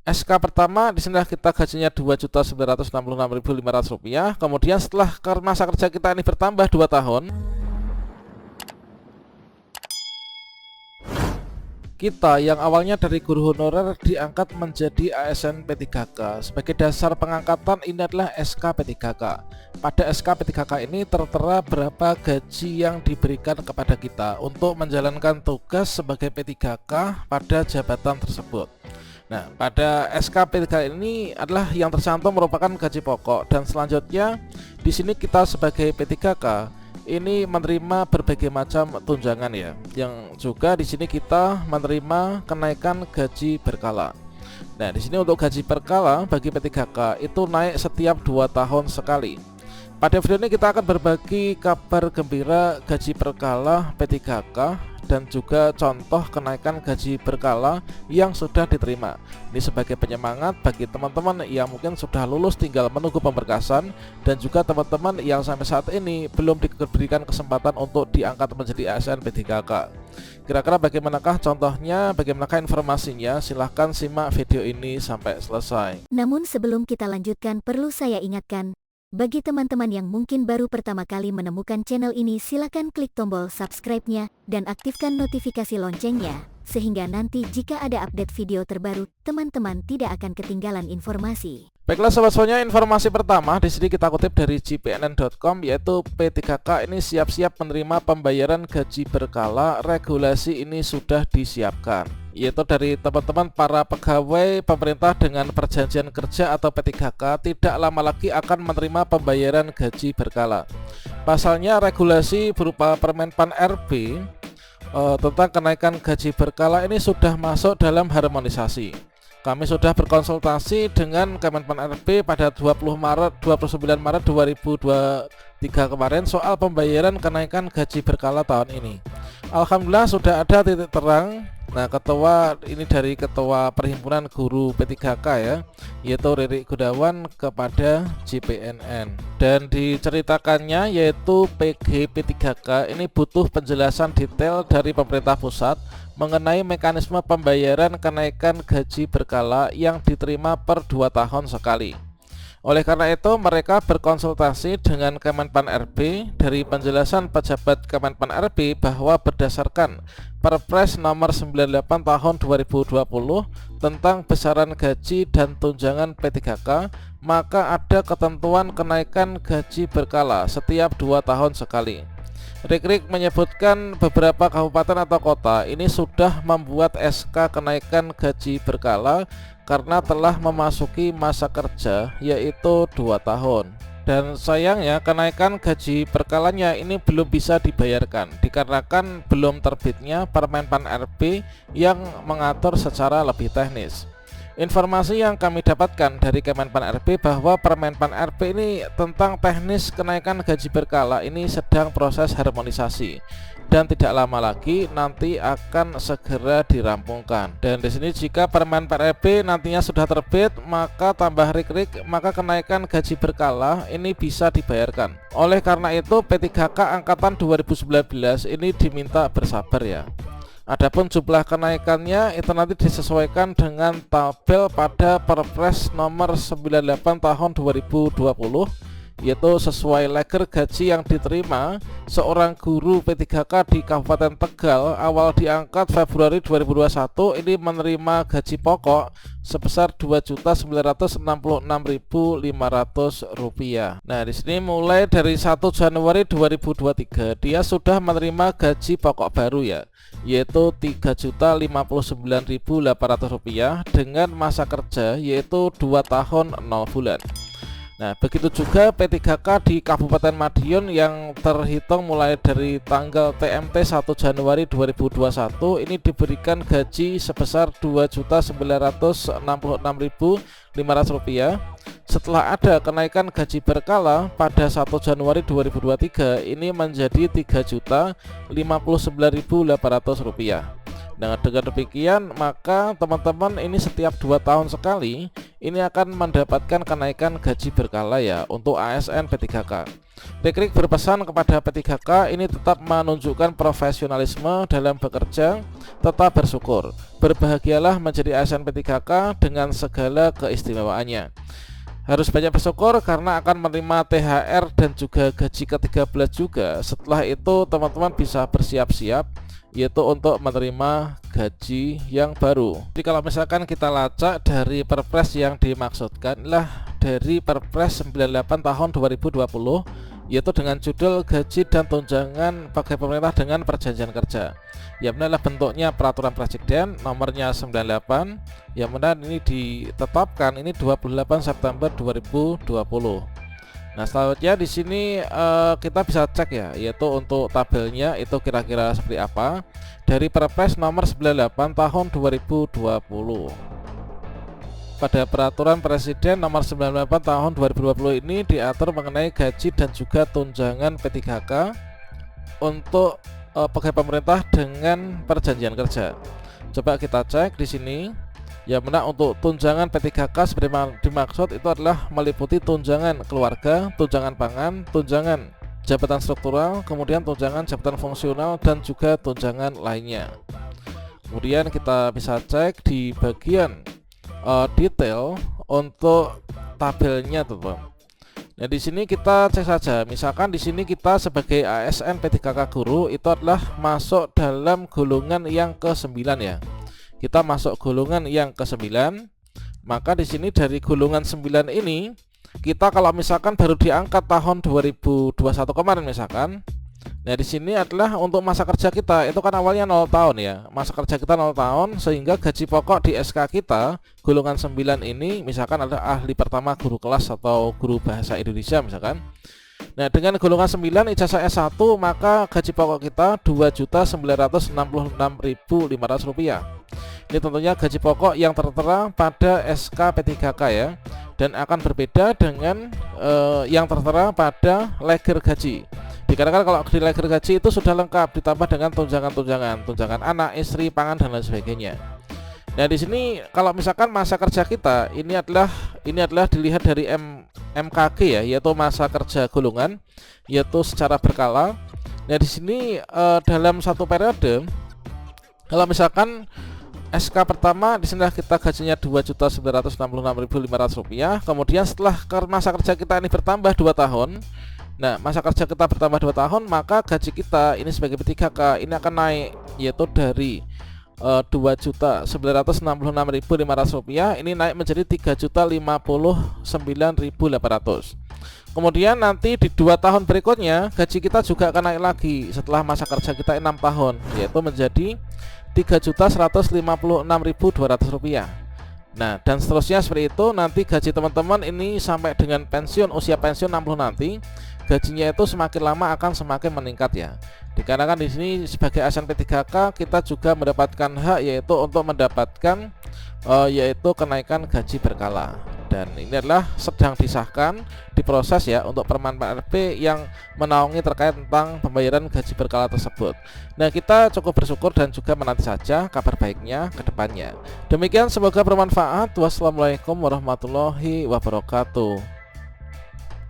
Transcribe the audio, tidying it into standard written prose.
SK pertama di sini kita gajinya Rp2.966.500. Kemudian setelah masa kerja kita ini bertambah 2 tahun, kita yang awalnya dari guru honorer diangkat menjadi ASN P3K. Sebagai dasar pengangkatan ini adalah SK P3K. Pada SK P3K ini tertera berapa gaji yang diberikan kepada kita untuk menjalankan tugas sebagai P3K pada jabatan tersebut. Nah, pada SK P3K ini adalah yang tercantum merupakan gaji pokok, dan selanjutnya di sini kita sebagai P3K ini menerima berbagai macam tunjangan ya, yang juga di sini kita menerima kenaikan gaji berkala. Nah, di sini untuk gaji berkala bagi P3K itu naik setiap 2 tahun sekali. Pada video ini kita akan berbagi kabar gembira gaji berkala P3K dan juga contoh kenaikan gaji berkala yang sudah diterima. Ini sebagai penyemangat bagi teman-teman yang mungkin sudah lulus tinggal menunggu pemberkasan, dan juga teman-teman yang sampai saat ini belum diberikan kesempatan untuk diangkat menjadi ASN P3K. Kira-kira bagaimanakah contohnya, bagaimanakah informasinya? Silahkan simak video ini sampai selesai. Namun sebelum kita lanjutkan, perlu saya ingatkan, bagi teman-teman yang mungkin baru pertama kali menemukan channel ini, silakan klik tombol subscribe-nya dan aktifkan notifikasi loncengnya, sehingga nanti jika ada update video terbaru, teman-teman tidak akan ketinggalan informasi. Baiklah sobat semuanya, informasi pertama di sini kita kutip dari jpnn.com, yaitu P3K ini siap-siap menerima pembayaran gaji berkala. Regulasi ini sudah disiapkan, yaitu dari teman-teman para pegawai pemerintah dengan perjanjian kerja atau P3K tidak lama lagi akan menerima pembayaran gaji berkala. Pasalnya regulasi berupa Permenpan RB tentang kenaikan gaji berkala ini sudah masuk dalam harmonisasi. Kami sudah berkonsultasi dengan Kemenpan RB pada 29 Maret 2023 kemarin soal pembayaran kenaikan gaji berkala tahun ini. Alhamdulillah sudah ada titik terang. Nah, dari ketua perhimpunan guru P3K ya, yaitu Riri Gunawan kepada JPNN, dan diceritakannya yaitu PG P3K ini butuh penjelasan detail dari pemerintah pusat mengenai mekanisme pembayaran kenaikan gaji berkala yang diterima per 2 tahun sekali. Oleh karena itu mereka berkonsultasi dengan Kemenpan RB. Dari penjelasan pejabat Kemenpan RB bahwa berdasarkan Perpres nomor 98 tahun 2020 tentang besaran gaji dan tunjangan P3K, maka ada ketentuan kenaikan gaji berkala setiap 2 tahun sekali. Rikrik menyebutkan beberapa kabupaten atau kota ini sudah membuat SK kenaikan gaji berkala karena telah memasuki masa kerja, yaitu 2 tahun. Dan sayangnya kenaikan gaji berkalanya ini belum bisa dibayarkan dikarenakan belum terbitnya Permenpan RB yang mengatur secara lebih teknis. Informasi yang kami dapatkan dari Kemenpan RB bahwa Permenpan RB ini tentang teknis kenaikan gaji berkala ini sedang proses harmonisasi dan tidak lama lagi nanti akan segera dirampungkan. Dan di sini jika Permenpan RB nantinya sudah terbit, maka tambah rikrik, maka kenaikan gaji berkala ini bisa dibayarkan. Oleh karena itu P3K angkatan 2019 ini diminta bersabar ya. Adapun jumlah kenaikannya itu nanti disesuaikan dengan tabel pada Perpres nomor 98 tahun 2020, yaitu sesuai leger gaji yang diterima seorang guru P3K di Kabupaten Tegal awal diangkat Februari 2021 ini menerima gaji pokok sebesar Rp2.966.500. Nah, di sini mulai dari 1 Januari 2023 dia sudah menerima gaji pokok baru ya, yaitu Rp3.059.800 dengan masa kerja yaitu 2 tahun 0 bulan. Nah, begitu juga P3K di Kabupaten Madiun yang terhitung mulai dari tanggal TMT 1 Januari 2021 ini diberikan gaji sebesar Rp2.966.500 setelah ada kenaikan gaji berkala pada 1 Januari 2023 ini menjadi Rp3.059.800. Nah, dengan demikian maka teman-teman ini setiap 2 tahun sekali ini akan mendapatkan kenaikan gaji berkala ya untuk ASN P3K. Rikrik berpesan kepada P3K ini tetap menunjukkan profesionalisme dalam bekerja, tetap bersyukur. Berbahagialah menjadi ASN P3K dengan segala keistimewaannya. Harus banyak bersyukur karena akan menerima THR dan juga gaji ke-13 juga. Setelah itu teman-teman bisa bersiap-siap yaitu untuk menerima gaji yang baru. Jadi kalau misalkan kita lacak dari Perpres yang dimaksudkan lah dari Perpres 98 tahun 2020, yaitu dengan judul gaji dan tunjangan pegawai pemerintah dengan perjanjian kerja. Yang benar adalah bentuknya peraturan presiden nomornya 98, yang benar ini ditetapkan ini 28 September 2020. Nah, selanjutnya di sini kita bisa cek ya, yaitu untuk tabelnya itu kira-kira seperti apa dari Perpres nomor 98 tahun 2020. Pada peraturan presiden nomor 98 tahun 2020 ini diatur mengenai gaji dan juga tunjangan P3K untuk pegawai pemerintah dengan perjanjian kerja. Coba kita cek di sini. Ya benar, untuk tunjangan P3K seperti dimaksud itu adalah meliputi tunjangan keluarga, tunjangan pangan, tunjangan jabatan struktural, kemudian tunjangan jabatan fungsional dan juga tunjangan lainnya. Kemudian kita bisa cek di bagian detail untuk tabelnya, teman-teman. Nah, di sini kita cek saja. Misalkan di sini kita sebagai ASN P3K guru itu adalah masuk dalam golongan yang ke-9 ya. Kita masuk golongan yang ke-9, maka di sini dari golongan 9 ini kita kalau misalkan baru diangkat tahun 2021 kemarin misalkan. Nah, di sini adalah untuk masa kerja kita itu kan awalnya 0 tahun ya. Masa kerja kita 0 tahun sehingga gaji pokok di SK kita golongan 9 ini misalkan adalah ahli pertama guru kelas atau guru bahasa Indonesia misalkan. Nah, dengan golongan 9 ijazah S1 maka gaji pokok kita Rp2.966.500. Ini tentunya gaji pokok yang tertera pada SK P3K ya, dan akan berbeda dengan yang tertera pada leger gaji. Dikarenakan kalau di leger gaji itu sudah lengkap ditambah dengan tunjangan anak, istri, pangan dan lain sebagainya. Nah, di sini kalau misalkan masa kerja kita ini adalah dilihat dari MKG ya, yaitu masa kerja golongan, yaitu secara berkala. Nah, di sini dalam satu periode kalau misalkan SK pertama di sini kita gajinya Rp2.966.500. Kemudian setelah masa kerja kita ini bertambah 2 tahun. Nah, masa kerja kita bertambah 2 tahun, maka gaji kita ini sebagai P3K ini akan naik yaitu dari Rp2.966.500 ini naik menjadi Rp3.059.800. Kemudian nanti di 2 tahun berikutnya gaji kita juga akan naik lagi setelah masa kerja kita 6 tahun yaitu menjadi Rp3.156.200. Nah, dan seterusnya seperti itu. Nanti gaji teman-teman ini sampai dengan pensiun, usia pensiun 60 nanti gajinya itu semakin lama akan semakin meningkat ya. Dikarenakan di sini sebagai ASN P3K kita juga mendapatkan hak yaitu untuk mendapatkan yaitu kenaikan gaji berkala. Dan ini adalah sedang disahkan, diproses ya untuk Permen PRP yang menaungi terkait tentang pembayaran gaji berkala tersebut. Nah, kita cukup bersyukur dan juga menanti saja kabar baiknya ke depannya. Demikian, semoga bermanfaat. Wassalamualaikum warahmatullahi wabarakatuh.